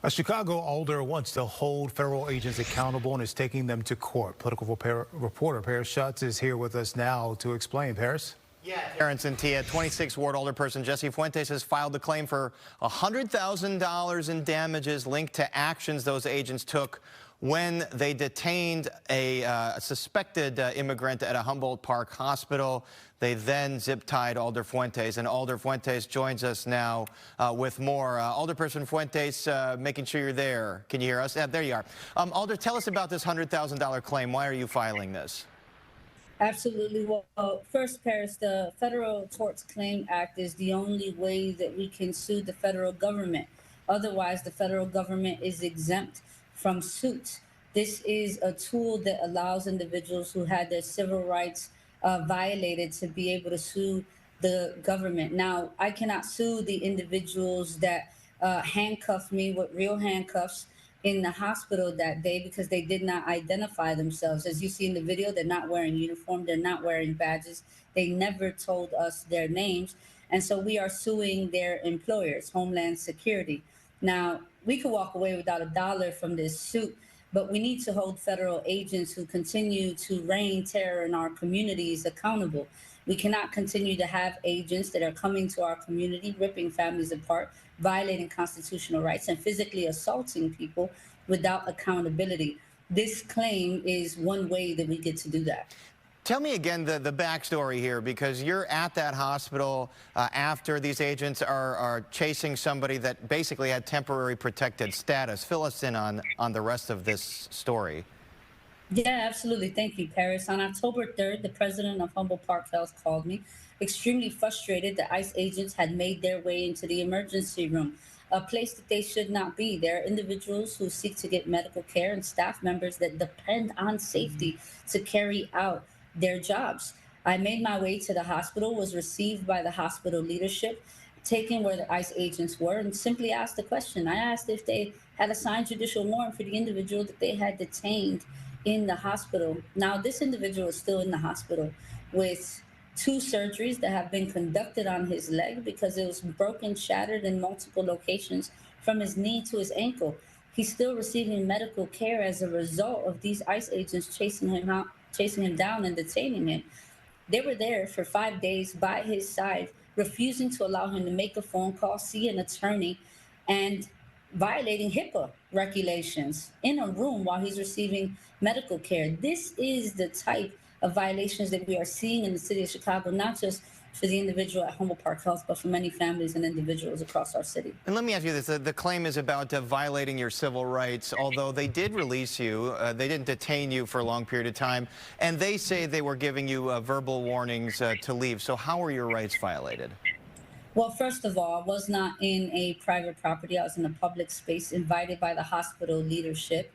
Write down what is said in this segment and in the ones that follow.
A Chicago alder wants to hold federal agents accountable and is taking them to court. Political reporter Paris Schutz is here with us now to explain. Paris? Yeah, Terrence and Tia, 26 Ward alderperson Jessie Fuentes has filed a claim for $100,000 in damages linked to actions those agents took when they detained a suspected immigrant at a Humboldt Park hospital. They then zip-tied Alder Fuentes, and Alder Fuentes joins us now with more. Alderperson Fuentes, making sure you're there. Can you hear us? Yeah, there you are. Alder, tell us about this $100,000 claim. Why are you filing this? Absolutely. Well, first, Paris, the Federal Tort Claims Act is the only way that we can sue the federal government. Otherwise, the federal government is exempt from suits. This is a tool that allows individuals who had their civil rights violated to be able to sue the government. Now, I cannot sue the individuals that handcuffed me with real handcuffs in the hospital that day because they did not identify themselves. As you see in the video, they're not wearing uniform, they're not wearing badges. They never told us their names. And so we are suing their employers, Homeland Security. Now, we could walk away without a dollar from this suit, but we need to hold federal agents who continue to reign terror in our communities accountable. We cannot continue to have agents that are coming to our community, ripping families apart, violating constitutional rights, and physically assaulting people without accountability. This claim is one way that we get to do that. Tell me again the backstory here, because you're at that hospital after these agents are chasing somebody that basically had temporary protected status. Fill us in on the rest of this story. Yeah, absolutely. Thank you, Paris. On October 3rd, the president of Humboldt Park Health called me, extremely frustrated that ICE agents had made their way into the emergency room, a place that they should not be. There are individuals who seek to get medical care and staff members that depend on safety to carry out their jobs. I made my way to the hospital, was received by the hospital leadership, taken where the ICE agents were, and simply asked the question. I asked if they had a signed judicial warrant for the individual that they had detained in the hospital. Now, this individual is still in the hospital with 2 surgeries that have been conducted on his leg because it was broken, shattered in multiple locations from his knee to his ankle. He's still receiving medical care as a result of these ICE agents chasing him down and detaining him. They were there for 5 days by his side, refusing to allow him to make a phone call, see an attorney, and violating HIPAA regulations in a room while he's receiving medical care. This is the type of violations that we are seeing in the city of Chicago, not just for the individual at Humboldt Park Health, but for many families and individuals across our city. And let me ask you this. The claim is about violating your civil rights, although they did release you. They didn't detain you for a long period of time, and they say they were giving you verbal warnings to leave. So how were your rights violated? Well, first of all, I was not in a private property. I was in a public space invited by the hospital leadership.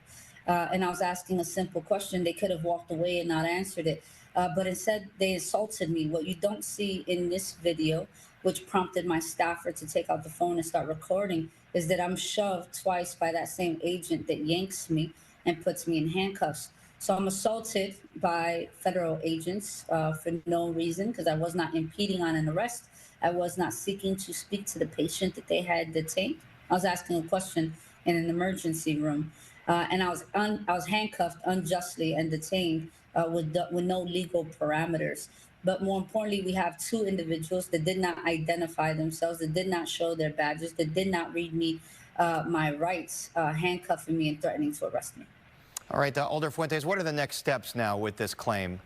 And I was asking a simple question. They could have walked away and not answered it. But instead, they assaulted me. What you don't see in this video, which prompted my staffer to take out the phone and start recording, is that I'm shoved twice by that same agent that yanks me and puts me in handcuffs. So I'm assaulted by federal agents for no reason, because I was not impeding on an arrest. I was not seeking to speak to the patient that they had detained. I was asking a question in an emergency room, and I was handcuffed unjustly and detained with no legal parameters. But more importantly, we have 2 individuals that did not identify themselves, that did not show their badges, that did not read me my rights, handcuffing me and threatening to arrest me. All right, Alder Fuentes, what are the next steps now with this claim?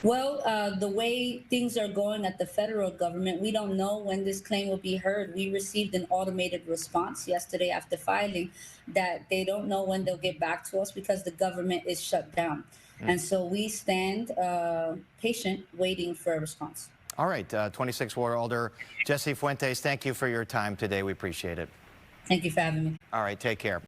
Well, the way things are going at the federal government, we don't know when this claim will be heard. We received an automated response yesterday after filing that they don't know when they'll get back to us because the government is shut down. And so we stand patient, waiting for a response. All right, 26 Ward Alder Jessie Fuentes, thank you for your time today. We appreciate it. Thank you for having me. All right, take care.